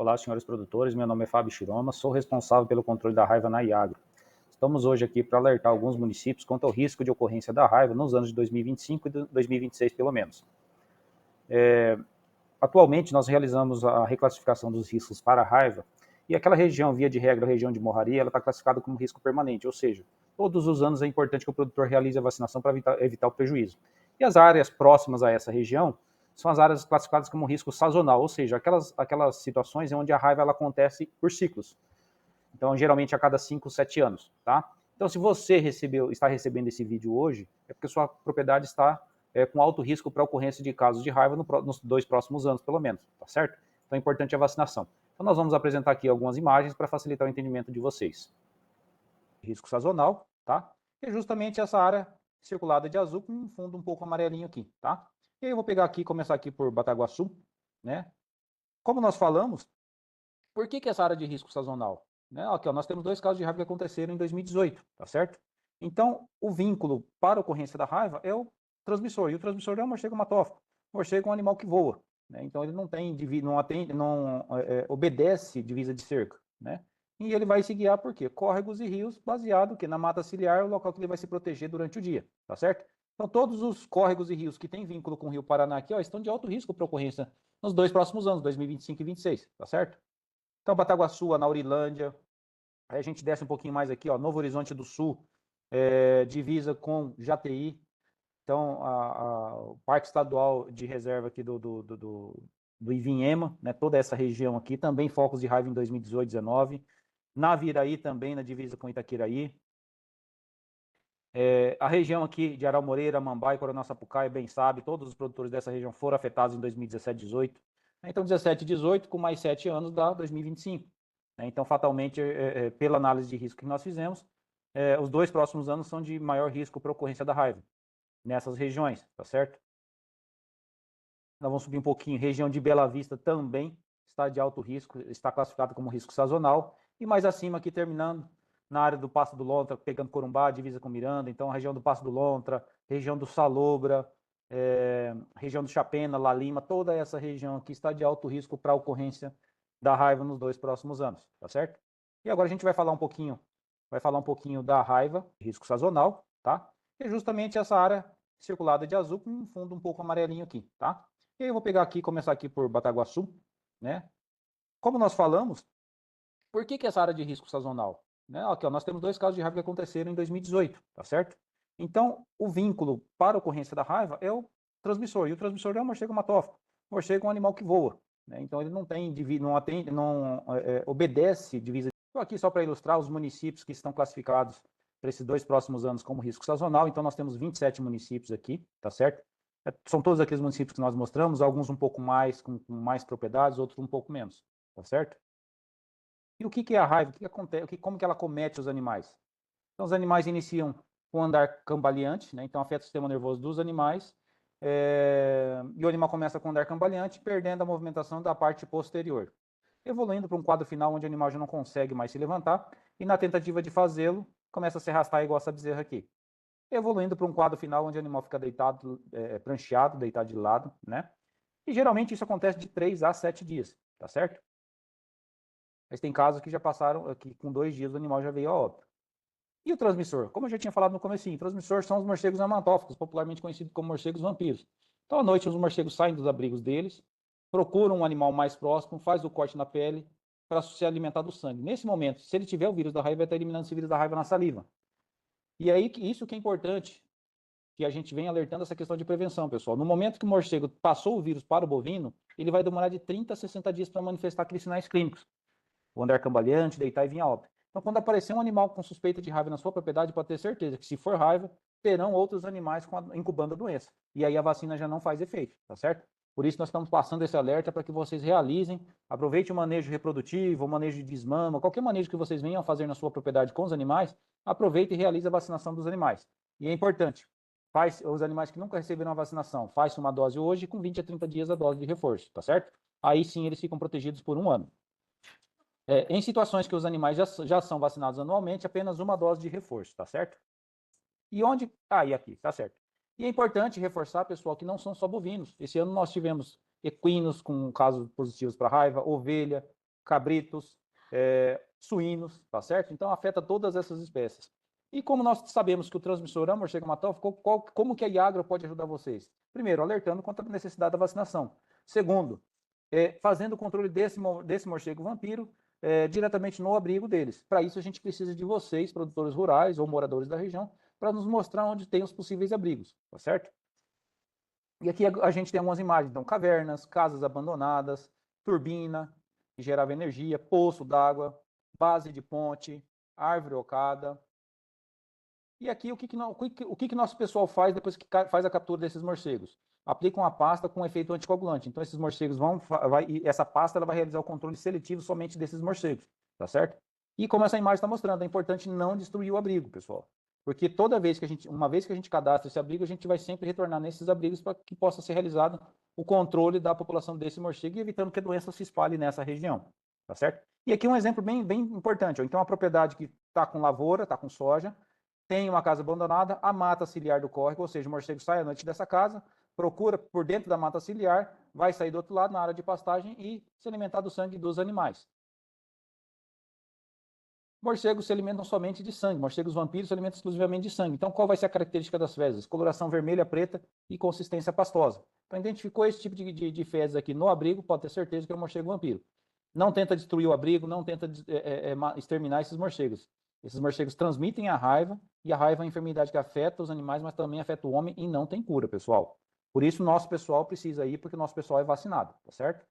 Olá, senhores produtores, meu nome é Fábio Chiroma, sou responsável pelo controle da raiva na Iagro. Estamos hoje aqui para alertar alguns municípios quanto ao risco de ocorrência da raiva nos anos de 2025 e 2026, pelo menos. Atualmente, nós realizamos a reclassificação dos riscos para a raiva, e aquela região, via de regra, a região de Morraria, ela está classificada como risco permanente, ou seja, todos os anos é importante que o produtor realize a vacinação para evitar o prejuízo. E as áreas próximas a essa região são as áreas classificadas como risco sazonal, ou seja, aquelas situações onde a raiva ela acontece por ciclos. Então, geralmente a cada 5, 7 anos, tá? Então, se você está recebendo esse vídeo hoje, é porque sua propriedade está com alto risco para ocorrência de casos de raiva nos 2 próximos anos, pelo menos, tá certo? Então, é importante a vacinação. Então, nós vamos apresentar aqui algumas imagens para facilitar o entendimento de vocês. Risco sazonal, tá? E é justamente essa área circulada de azul com um fundo um pouco amarelinho aqui, tá? E aí eu vou pegar aqui, começar aqui por Bataguaçu, né? Como nós falamos, por que essa área de risco sazonal? Né? Aqui, ó, nós temos 2 casos de raiva que aconteceram em 2018, tá certo? Então, o vínculo para a ocorrência da raiva é o transmissor, e o transmissor é o morcego matófago. O morcego é um animal que voa, né? Então ele não obedece divisa de cerca, né? E ele vai se guiar por quê? Córregos e rios, baseado que na mata ciliar é o local que ele vai se proteger durante o dia, tá certo? Então, todos os córregos e rios que têm vínculo com o Rio Paraná aqui, ó, estão de alto risco para ocorrência nos 2 próximos anos, 2025 e 2026, tá certo? Então, Bataguaçu, Anaurilândia, aí a gente desce um pouquinho mais aqui, ó, Novo Horizonte do Sul, divisa com Jataí. Então, o Parque Estadual de Reserva aqui do Ivinhema, né, toda essa região aqui, também focos de raiva em 2018, 2019. Naviraí também, na divisa com Itaquiraí. A região aqui de Aral Moreira, Mambai, Coronel Sapucaia, bem sabe, todos os produtores dessa região foram afetados em 2017, 2018. Então, 17 e 18, com mais 7 anos, dá 2025. Então, fatalmente, pela análise de risco que nós fizemos, os 2 próximos anos são de maior risco para ocorrência da raiva, nessas regiões, tá certo? Nós vamos subir um pouquinho, região de Bela Vista também está de alto risco, está classificada como risco sazonal, e mais acima aqui, terminando, na área do Passo do Lontra, pegando Corumbá, divisa com Miranda, então a região do Passo do Lontra, região do Salobra, região do Chapena, La Lima, toda essa região aqui está de alto risco para a ocorrência da raiva nos 2 próximos anos, tá certo? E agora a gente vai falar um pouquinho da raiva, risco sazonal, tá? Que é justamente essa área circulada de azul com um fundo um pouco amarelinho aqui, tá? E aí eu vou pegar aqui, começar aqui por Bataguaçu, né? Como nós falamos, por que essa área de risco sazonal? Né? Aqui, ó, nós temos 2 casos de raiva que aconteceram em 2018, tá certo? Então, o vínculo para a ocorrência da raiva é o transmissor, e o transmissor é o morcego matófago. O morcego é um animal que voa, né? Então ele não obedece divisa. Estou aqui só para ilustrar os municípios que estão classificados para esses 2 próximos anos como risco sazonal. Então nós temos 27 municípios aqui, tá certo? São todos aqueles municípios que nós mostramos, alguns um pouco mais, com mais propriedades, outros um pouco menos, tá certo? E o que é a raiva? O que acontece? Como que ela comete os animais? Então, os animais iniciam com andar cambaleante, né? Então afeta o sistema nervoso dos animais, e o animal começa com andar cambaleante, perdendo a movimentação da parte posterior, evoluindo para um quadro final onde o animal já não consegue mais se levantar, e na tentativa de fazê-lo, começa a se arrastar igual essa bezerra aqui. Evoluindo para um quadro final onde o animal fica deitado, prancheado, deitado de lado, né? E geralmente isso acontece de 3 a 7 dias, tá certo? Mas tem casos que já passaram, que com 2 dias o animal já veio a óbito. E o transmissor? Como eu já tinha falado no comecinho, transmissor são os morcegos hematófagos, popularmente conhecidos como morcegos vampiros. Então, à noite, os morcegos saem dos abrigos deles, procuram um animal mais próximo, faz o corte na pele para se alimentar do sangue. Nesse momento, se ele tiver o vírus da raiva, vai estar eliminando esse vírus da raiva na saliva. E aí, isso que é importante, que a gente vem alertando essa questão de prevenção, pessoal. No momento que o morcego passou o vírus para o bovino, ele vai demorar de 30 a 60 dias para manifestar aqueles sinais clínicos. O andar cambaleante, deitar e vir a óbito. Então, quando aparecer um animal com suspeita de raiva na sua propriedade, pode ter certeza que, se for raiva, terão outros animais incubando a doença. E aí a vacina já não faz efeito, tá certo? Por isso, nós estamos passando esse alerta para que vocês realizem, aproveite o manejo reprodutivo, o manejo de desmama, qualquer manejo que vocês venham a fazer na sua propriedade com os animais, aproveite e realize a vacinação dos animais. E é importante, os animais que nunca receberam a vacinação, faz uma dose hoje, com 20 a 30 dias a dose de reforço, tá certo? Aí sim eles ficam protegidos por 1 ano. Em situações que os animais já são vacinados anualmente, apenas 1 dose de reforço, tá certo? E onde... e aqui, tá certo. E é importante reforçar, pessoal, que não são só bovinos. Esse ano nós tivemos equinos com casos positivos para raiva, ovelha, cabritos, suínos, tá certo? Então afeta todas essas espécies. E como nós sabemos que o transmissor é um morcego hematófago, como que a Iagro pode ajudar vocês? Primeiro, alertando contra a necessidade da vacinação. Segundo, fazendo o controle desse morcego vampiro diretamente no abrigo deles. Para isso, a gente precisa de vocês, produtores rurais ou moradores da região, para nos mostrar onde tem os possíveis abrigos, tá certo? E aqui a gente tem algumas imagens, então, cavernas, casas abandonadas, turbina, que gerava energia, poço d'água, base de ponte, árvore ocada. E aqui, o que nosso pessoal faz depois que faz a captura desses morcegos? Aplica uma pasta com efeito anticoagulante. Então, esses morcegos essa pasta ela vai realizar o controle seletivo somente desses morcegos, tá certo? E como essa imagem está mostrando, é importante não destruir o abrigo, pessoal. Porque uma vez que a gente cadastra esse abrigo, a gente vai sempre retornar nesses abrigos para que possa ser realizado o controle da população desse morcego e evitando que a doença se espalhe nessa região, tá certo? E aqui um exemplo bem importante. Ó. Então, uma propriedade que está com lavoura, está com soja, tem uma casa abandonada, a mata ciliar do córrego, ou seja, o morcego sai à noite dessa casa, procura por dentro da mata ciliar, vai sair do outro lado, na área de pastagem, e se alimentar do sangue dos animais. Morcegos se alimentam somente de sangue, morcegos vampiros se alimentam exclusivamente de sangue. Então, qual vai ser a característica das fezes? Coloração vermelha, preta e consistência pastosa. Então, identificou esse tipo de fezes aqui no abrigo, pode ter certeza que é um morcego vampiro. Não tenta destruir o abrigo, não tenta exterminar esses morcegos. Esses morcegos transmitem a raiva, e a raiva é uma enfermidade que afeta os animais, mas também afeta o homem e não tem cura, pessoal. Por isso, nosso pessoal precisa ir, porque o nosso pessoal é vacinado, tá certo?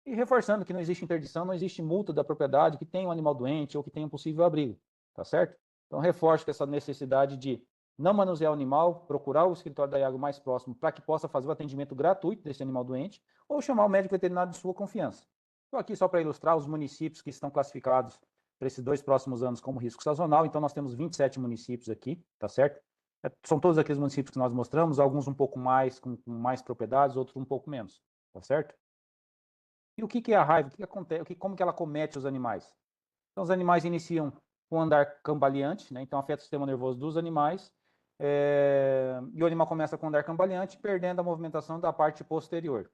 E reforçando que não existe interdição, não existe multa da propriedade que tem um animal doente ou que tem um possível abrigo, tá certo? Então, reforço que essa necessidade de não manusear o animal, procurar o escritório da Iagro mais próximo para que possa fazer o atendimento gratuito desse animal doente ou chamar o médico veterinário de sua confiança. Estou aqui só para ilustrar os municípios que estão classificados para esses 2 próximos anos como risco sazonal. Então, nós temos 27 municípios aqui, tá certo? São todos aqueles municípios que nós mostramos, alguns um pouco mais, com mais propriedades, outros um pouco menos, tá certo? E o que é a raiva? O que acontece? Como que ela comete os animais? Então, os animais iniciam com andar cambaleante, né? Então afeta o sistema nervoso dos animais, e o animal começa com andar cambaleante, perdendo a movimentação da parte posterior,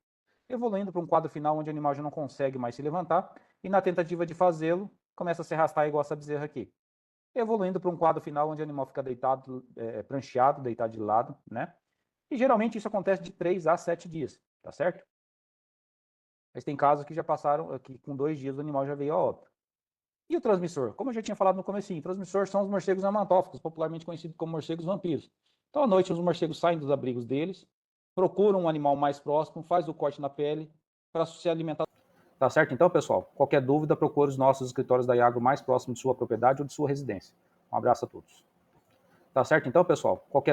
evoluindo para um quadro final onde o animal já não consegue mais se levantar, e na tentativa de fazê-lo, começa a se arrastar igual essa bezerra aqui. Evoluindo para um quadro final onde o animal fica deitado, prancheado, deitado de lado, né? E geralmente isso acontece de 3 a 7 dias, tá certo? Mas tem casos que já passaram, que com 2 dias o animal já veio a óbito. E o transmissor? Como eu já tinha falado no comecinho, o transmissor são os morcegos hematófagos, popularmente conhecidos como morcegos vampiros. Então, à noite, os morcegos saem dos abrigos deles, procuram um animal mais próximo, faz o corte na pele para se alimentar. Tá certo? Então, pessoal, qualquer dúvida, procure os nossos escritórios da Iagro mais próximo de sua propriedade ou de sua residência. Um abraço a todos. Tá certo? Então, pessoal, qualquer